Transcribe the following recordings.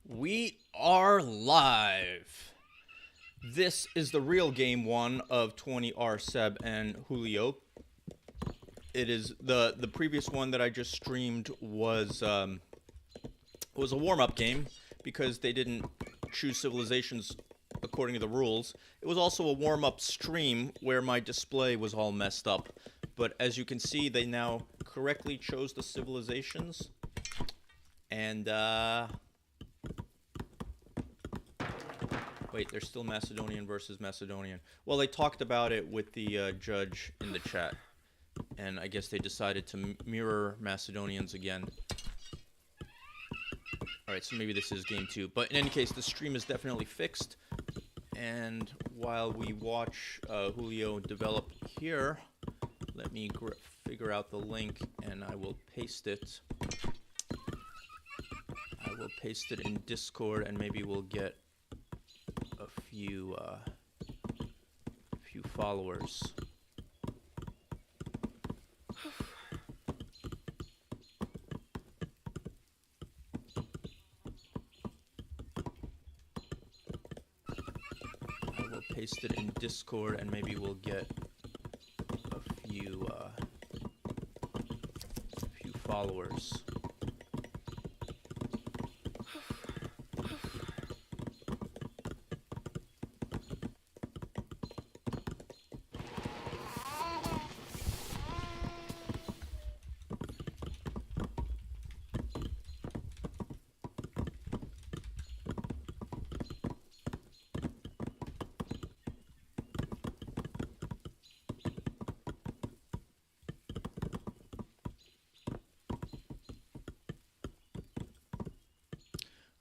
We are live. This is the real game one of 20R Seb and Julio. It is the previous one that I just streamed was a warm-up game because they didn't choose civilizations according to the rules. It was also a warm-up stream where my display was all messed up. But as you can see, they now correctly chose the civilizations. And wait, there's still Macedonian versus Macedonian. Well, they talked about it with the judge in the chat. And I guess they decided to mirror Macedonians again. Alright, so maybe this is game 2. But in any case, the stream is definitely fixed. And while we watch Julio develop here, let me figure out the link and I will paste it. I will paste it in Discord and maybe we'll get a few followers. I will paste it in Discord and maybe we'll get a few followers.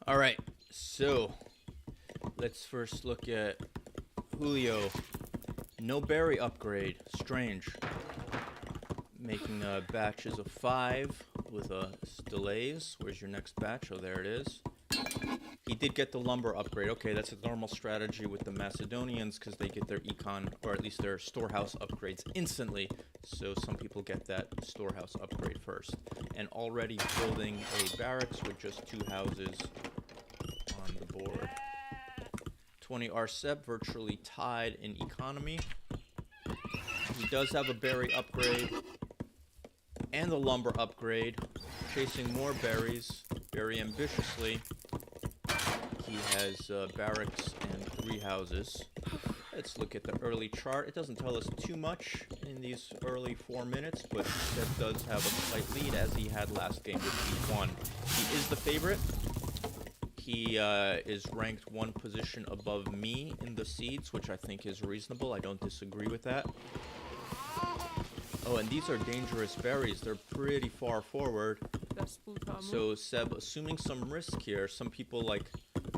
Alright, so let's first look at Julio. No berry upgrade. Strange. Making batches of 5 with delays. Where's your next batch? Oh, there it is. He did get the lumber upgrade. Okay, that's a normal strategy with the Macedonians because they get their econ, or at least their storehouse upgrades instantly. So some people get that storehouse upgrade first. And already building a barracks with just 2 houses on the board. 20R Seb virtually tied in economy. He does have a berry upgrade and a lumber upgrade. Chasing more berries very ambitiously. He has barracks and 3 houses. Let's look at the early chart. It doesn't tell us too much in these early 4 minutes, but Seb does have a slight lead as he had last game with P1. He is the favorite. He is ranked 1 position above me in the seeds, which I think is reasonable. I don't disagree with that. Oh, and these are dangerous berries. They're pretty far forward. So Seb, assuming some risk here, some people like...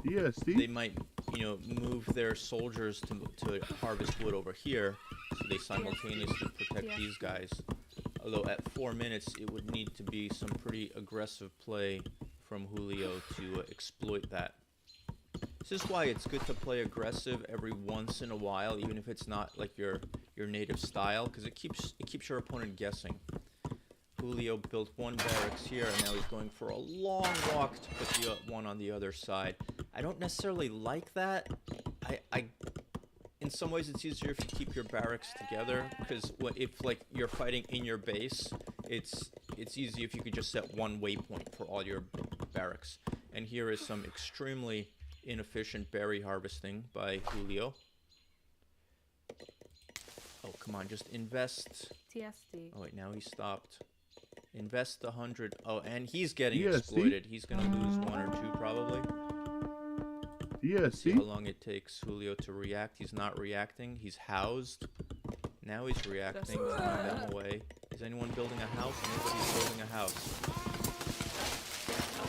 Yeah, Steve? They might, you know, move their soldiers to harvest wood over here, so they simultaneously protect these guys. Although at 4 minutes, it would need to be some pretty aggressive play from Julio to exploit that. This is why it's good to play aggressive every once in a while, even if it's not like your native style, because it keeps your opponent guessing. Julio built 1 barracks here, and now he's going for a long walk to put the one on the other side. I don't necessarily like that. In some ways, it's easier if you keep your barracks together, because if like you're fighting in your base, it's easy if you could just set 1 waypoint for all your barracks. And here is some extremely inefficient berry harvesting by Julio. Oh, come on, just invest. TSD. Oh, wait, now he stopped. Invest 100. Oh, and he's getting exploited. He's going to lose 1 or 2 probably. Yeah, See how long it takes Julio to react. He's not reacting. He's housed. Now he's reacting. He's not getting away. Is anyone building a house? Nobody's building a house.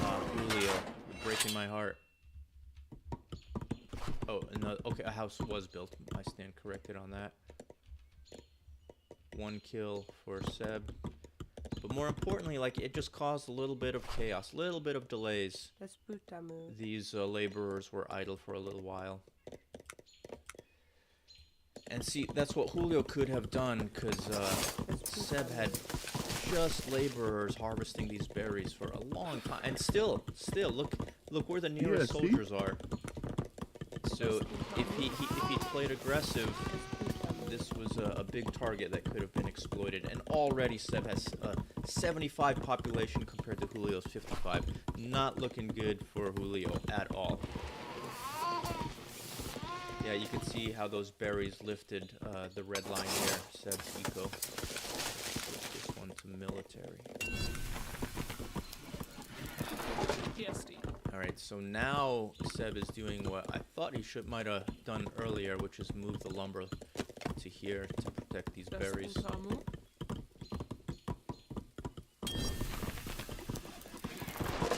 Ah, Julio, you're breaking my heart. Oh, no, okay, a house was built. I stand corrected on that. 1 kill for Seb. But more importantly, like, it just caused a little bit of chaos, a little bit of delays. These laborers were idle for a little while. And see, that's what Julio could have done, because Seb had just laborers harvesting these berries for a long time, and still, look where the nearest see? soldiers are. So if he played aggressive, this was a big target that could have been exploited. And already Seb has 75 population compared to Julio's 55. Not looking good for Julio at all. Yeah, you can see how those berries lifted the red line here. Seb's eco. Switch this one to military. PSD. Alright, so now Seb is doing what I thought he might have done earlier, which is move the lumber to here to protect these berries.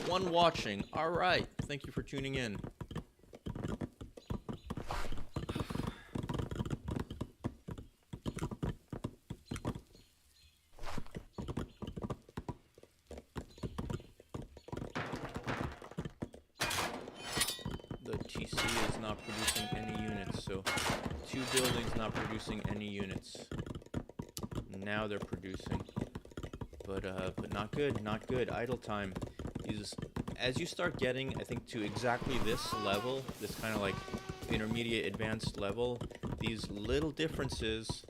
One watching. Alright, thank you for tuning in. The TC is not producing any units, so 2 buildings not producing any units. Now they're producing, but not good, not good. Idle time. As you start getting, I think, to exactly this level, this kind of like intermediate advanced level, these little differences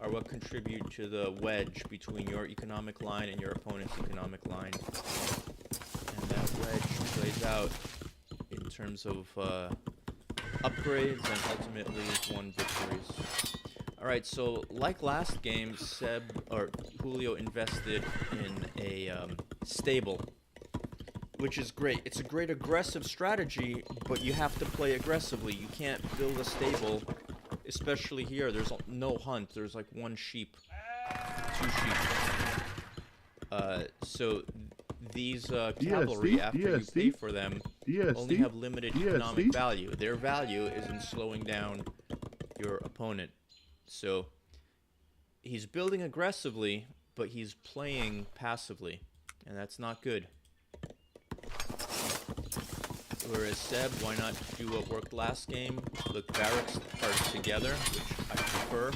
are what contribute to the wedge between your economic line and your opponent's economic line. And that wedge plays out in terms of upgrades and ultimately won victories. Alright, so like last game, Julio invested in a stable, which is great. It's a great aggressive strategy, but you have to play aggressively. You can't build a stable, especially here. There's no hunt. There's like 1 sheep, 2 sheep. So these cavalry, after you pay for them, only have limited economic value. Their value is in slowing down your opponent. So he's building aggressively, but he's playing passively, and that's not good. Whereas Seb, why not do what worked last game? The barracks are together, which I prefer.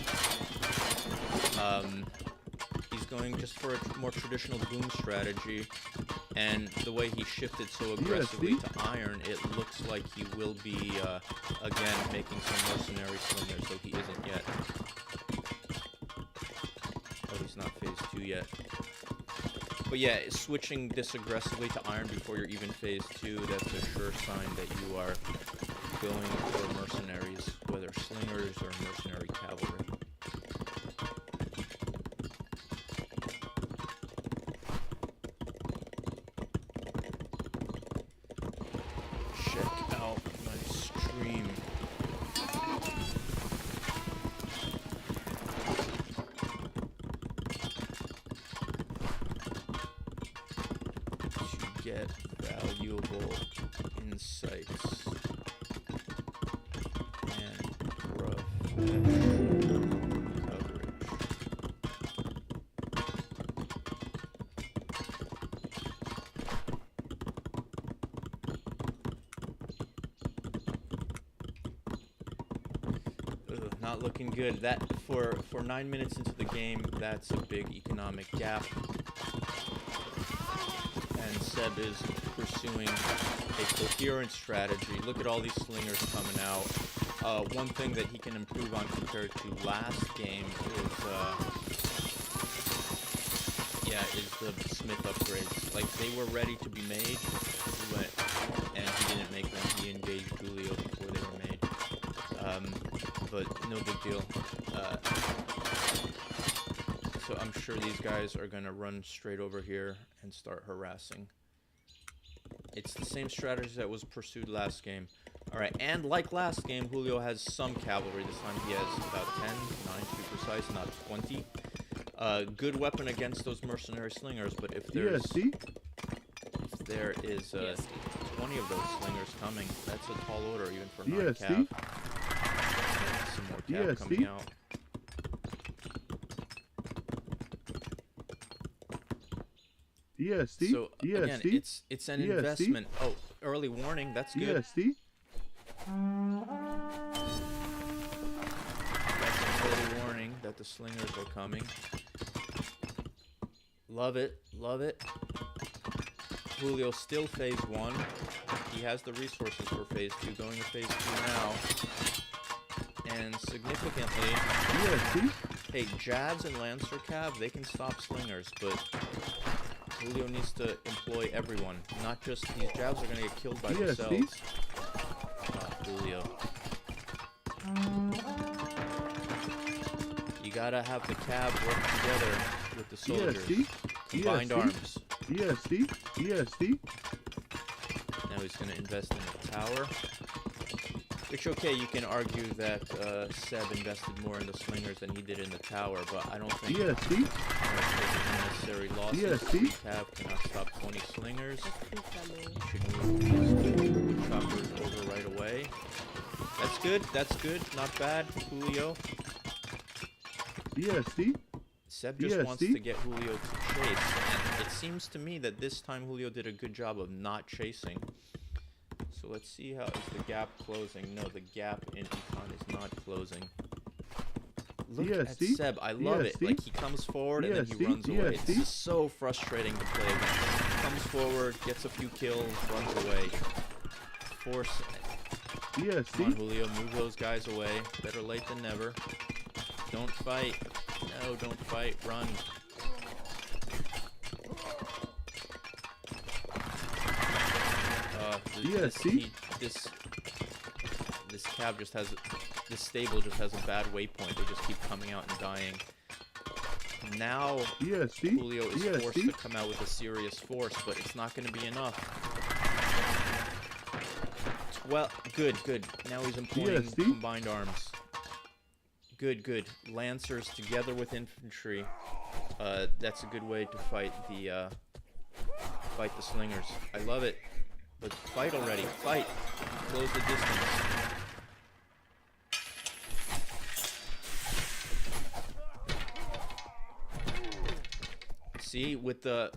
He's going just for a more traditional boom strategy, and the way he shifted so aggressively to iron, it looks like he will be, again, making some mercenary slingers, so he isn't yet. Oh, he's not phase 2 yet. But yeah, switching this aggressively to iron before you're even phase 2, that's a sure sign that you are going for mercenaries, whether slingers or mercenary cavalry. Check out my stream. To get valuable insights and professional coverage. Ugh, not looking good. That for 9 minutes into the game, that's a big economic gap. And Seb is pursuing a coherent strategy. Look at all these slingers coming out. One thing that he can improve on compared to last game is the smith upgrades. Like, they were ready to be made, and he didn't make them. He engaged Julio before they were made. But no big deal. So I'm sure these guys are going to run straight over here and start harassing. It's the same strategy that was pursued last game. Alright, and like last game, Julio has some cavalry. This time he has about 10, 9 to be precise, not 20. Good weapon against those mercenary slingers, but if there is 20 of those slingers coming, that's a tall order even for non-cav. Some more cav coming out. So again, it's an investment. Oh, early warning. That's good. That's an early warning that the slingers are coming. Love it. Love it. Julio still phase 1. He has the resources for phase 2. Going to phase 2 now. And significantly... Yeah, see? Hey, Jabs and Lancer Cav, they can stop slingers, but Julio needs to employ everyone. Not just... These Jabs are going to get killed by themselves. Julio. You gotta have the Cav work together with the soldiers. Combined arms. ESD. ESD. Now he's gonna invest in the tower. Which, okay, you can argue that Seb invested more in the slingers than he did in the tower, but I don't think ESD. unnecessary losses. ESD. Cav cannot stop 20 slingers. He should move these choppers over right away. That's good, that's good, not bad, Julio. ESD. Seb just wants to get Julio to chase, and it seems to me that this time Julio did a good job of not chasing. So let's see how is the gap closing. No, the gap in Econ is not closing. Look at Seb, I love it. Like, he comes forward and then he runs away. It's so frustrating to play against. He comes forward, gets a few kills, runs away. Force it. Come on, Julio, move those guys away. Better late than never. Don't fight. No, don't fight. Run. This cab just has... This stable just has a bad waypoint. They just keep coming out and dying. Now, Julio is forced to come out with a serious force, but it's not going to be enough. Well, good, good. Now he's employing combined arms. Good, good. Lancers together with infantry. That's a good way to fight the slingers. I love it. But fight already. Fight. Close the distance. See, with the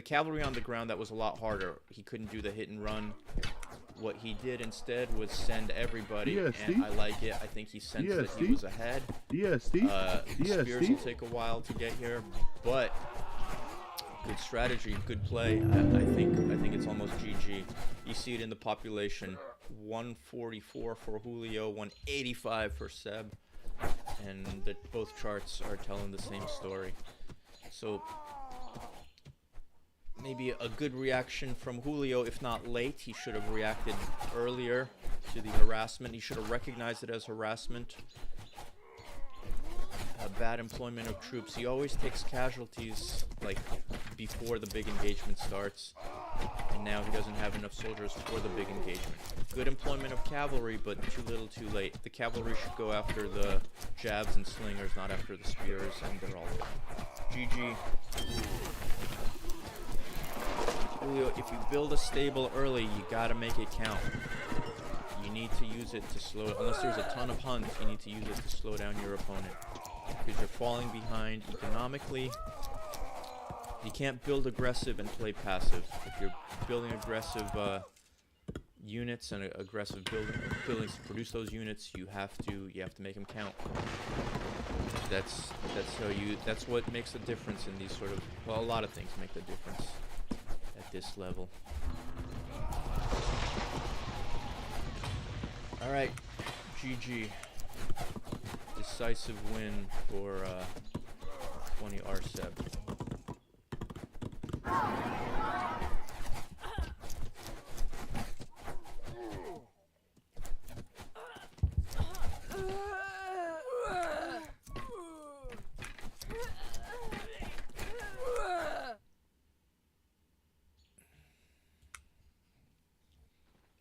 cavalry on the ground, that was a lot harder. He couldn't do the hit and run. What he did instead was send everybody, and I like it. I think he sensed that he was ahead. The spears will take a while to get here, but good strategy, good play. I think it's almost GG. You see it in the population: 144 for Julio, 185 for Seb, and both charts are telling the same story. So maybe a good reaction from Julio, if not late. He should have reacted earlier to the harassment. He should have recognized it as harassment. Bad employment of troops. He always takes casualties, like, before the big engagement starts. And now he doesn't have enough soldiers for the big engagement. Good employment of cavalry, but too little too late. The cavalry should go after the jabs and slingers, not after the spears, and they're all dead. GG. Julio, if you build a stable early, you gotta make it count. You need to use it to slow... Unless there's a ton of hunts, you need to use it to slow down your opponent. Because you're falling behind economically. You can't build aggressive and play passive. If you're building aggressive units and aggressive buildings to produce those units, you have to make them count. That's what makes a difference in these sort of... Well, a lot of things make the difference at this level. Alright, GG. Decisive win for 20 RSEB.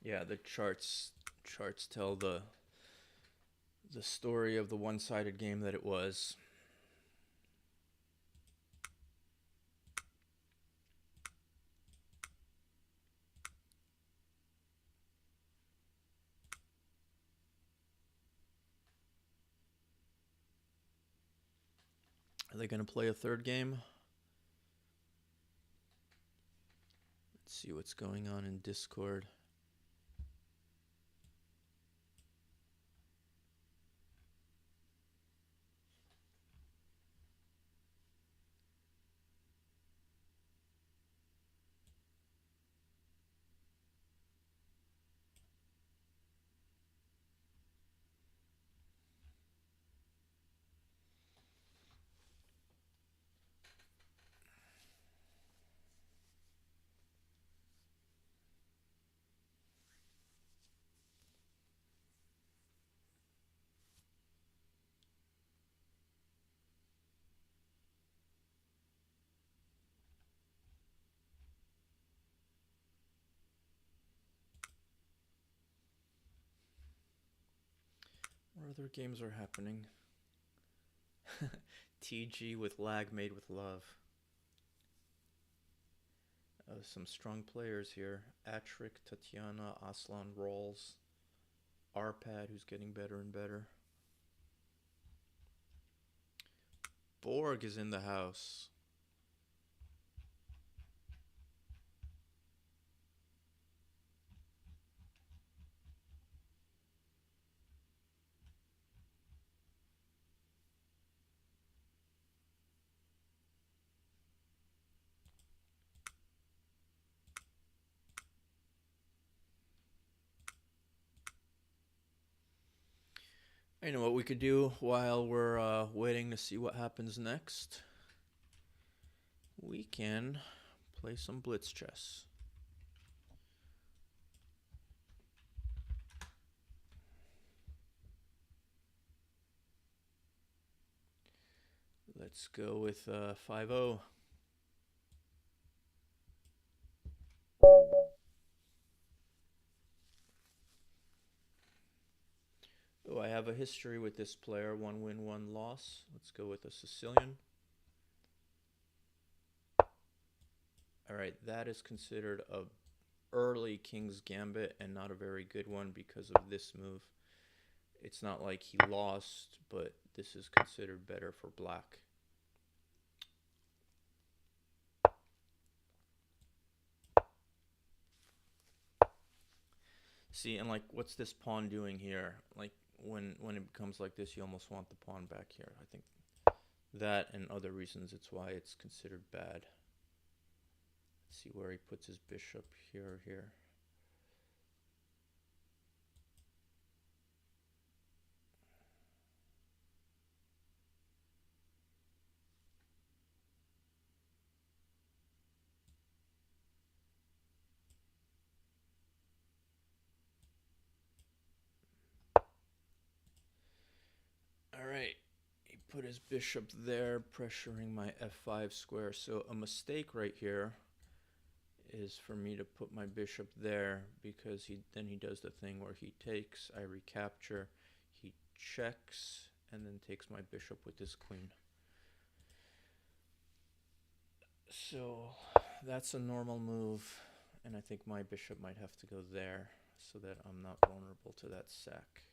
Yeah, the charts tell the story of the one-sided game that it was. Are they going to play a third game? Let's see what's going on in Discord. other games are happening? TG with lag made with love. Some strong players here. Atrik, Tatiana, Aslan, Rolls, Arpad, who's getting better and better. Borg is in the house. You know what we could do while we're waiting to see what happens next? We can play some blitz chess. Let's go with 5-0. Oh, I have a history with this player. 1 win, 1 loss. Let's go with a Sicilian. Alright, that is considered a early King's Gambit and not a very good one because of this move. It's not like he lost, but this is considered better for black. See, and like, what's this pawn doing here? Like, when it becomes like this, you almost want the pawn back here. I think that and other reasons, it's why it's considered bad. Let's see where he puts his bishop here or here. Alright, he put his bishop there, pressuring my f5 square. So a mistake right here is for me to put my bishop there, because then he does the thing where he takes, I recapture, he checks, and then takes my bishop with his queen. So that's a normal move, and I think my bishop might have to go there so that I'm not vulnerable to that sack.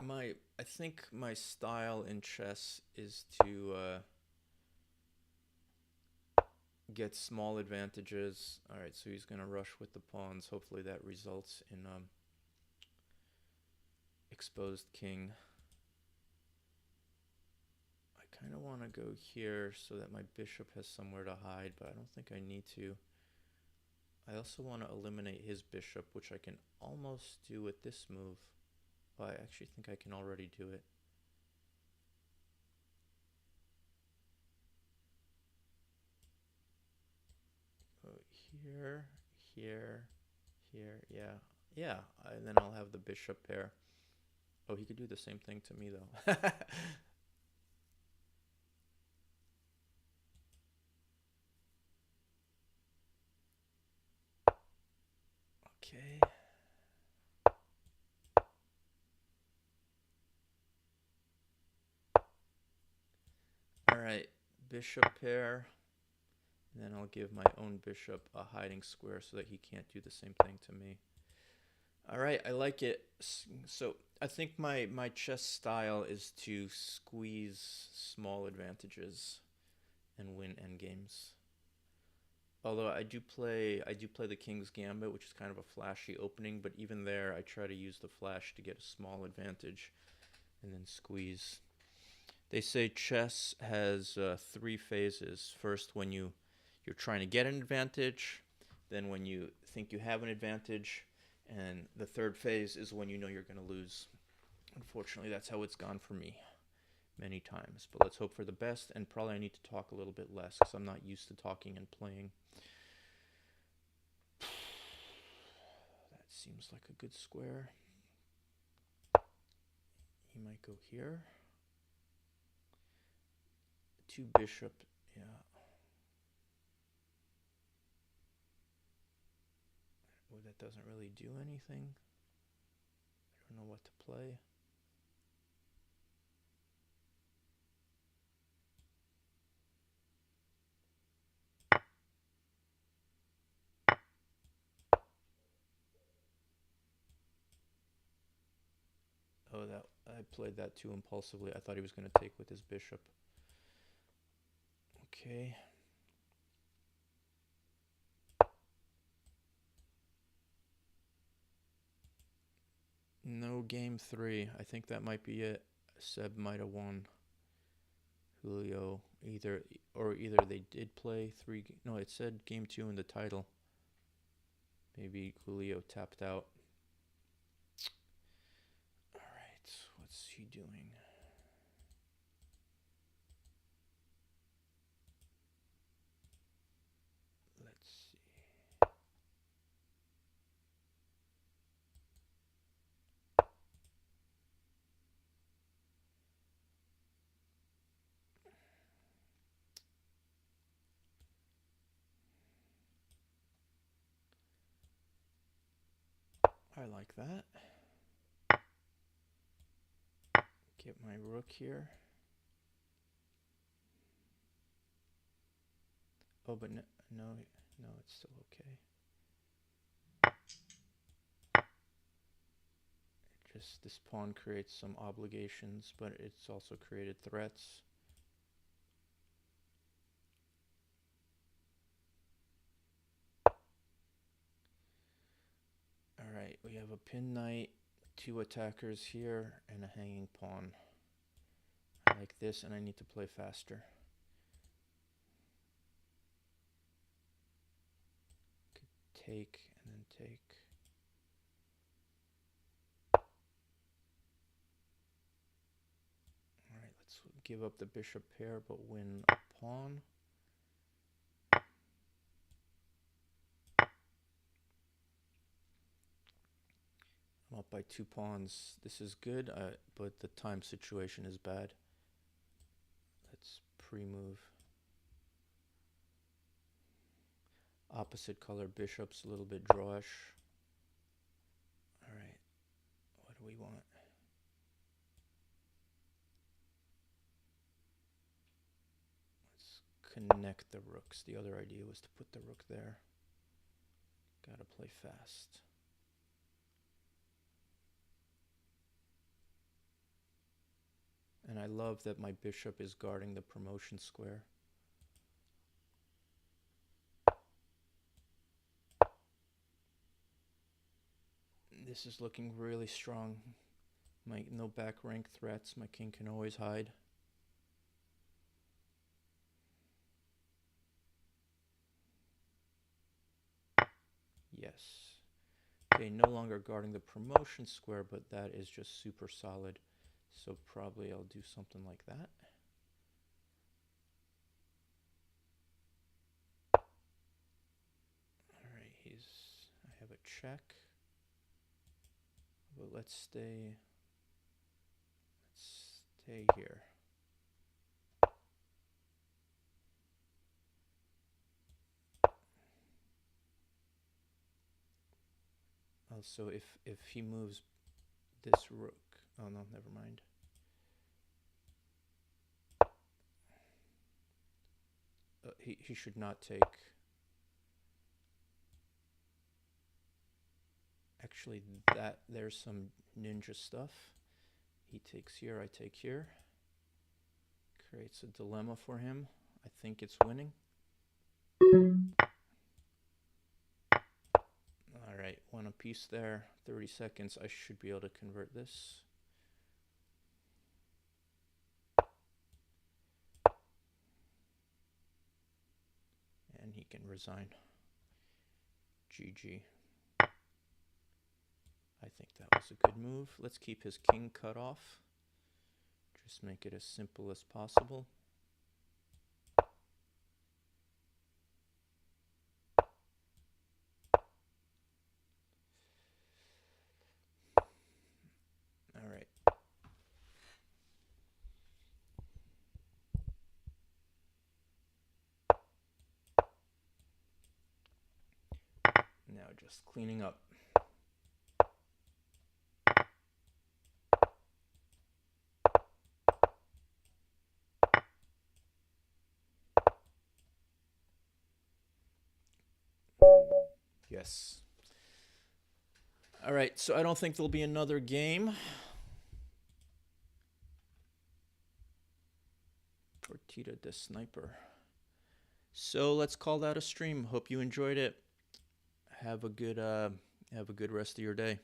Alright. I think my style in chess is to get small advantages. Alright, so he's going to rush with the pawns. Hopefully that results in exposed king. I kind of want to go here so that my bishop has somewhere to hide, but I don't think I need to. I also want to eliminate his bishop, which I can almost do with this move. Well, I actually think I can already do it. Go here, here, here, yeah. Yeah, and then I'll have the bishop pair. Oh, he could do the same thing to me, though. Okay. Alright, bishop pair. And then I'll give my own bishop a hiding square so that he can't do the same thing to me. Alright, I like it. So I think my chess style is to squeeze small advantages and win endgames. Although I do play the King's Gambit, which is kind of a flashy opening, but even there I try to use the flash to get a small advantage and then squeeze. They say chess has 3 phases. First, when you're trying to get an advantage, then when you think you have an advantage, and the third phase is when you know you're going to lose. Unfortunately, that's how it's gone for me. many times. But let's hope for the best, and probably I need to talk a little bit less because I'm not used to talking and playing. That seems like a good square. He might go here. 2 bishop, yeah. Oh, that doesn't really do anything. I don't know what to play. Oh, that I played that too impulsively. I thought he was going to take with his bishop. Okay. No game 3. I think that might be it. Seb might have won. Julio either they did play 3. No, it said game 2 in the title. Maybe Julio tapped out. All right, what's he doing? Let's see. I like that. Get my rook here. Oh, but no, it's still okay. Just this pawn creates some obligations, but it's also created threats. Alright, we have a pin knight, 2 attackers here, and a hanging pawn. I like this, and I need to play faster. Could take, and then take. Alright, let's give up the bishop pair, but win a pawn. I'm up by 2 pawns. This is good, but the time situation is bad. Let's pre-move. Opposite color bishops, a little bit drawish. Alright, what do we want? Let's connect the rooks. The other idea was to put the rook there. Gotta play fast. And I love that my bishop is guarding the promotion square. This is looking really strong. No back rank threats. My king can always hide. Yes. Okay, no longer guarding the promotion square, but that is just super solid. So probably I'll do something like that. Alright, I have a check. But let's stay here. Also, if he moves this rook, oh no, never mind. He should not take. Actually, there's some ninja stuff. He takes here, I take here. Creates a dilemma for him. I think it's winning. Alright, won a piece there. 30 seconds. I should be able to convert this. And he can resign. GG. I think that was a good move. Let's keep his king cut off. Just make it as simple as possible. All right. Now just cleaning up. Yes. All right, so I don't think there'll be another game. Tortita de Sniper. So let's call that a stream. Hope you enjoyed it. Have a good rest of your day.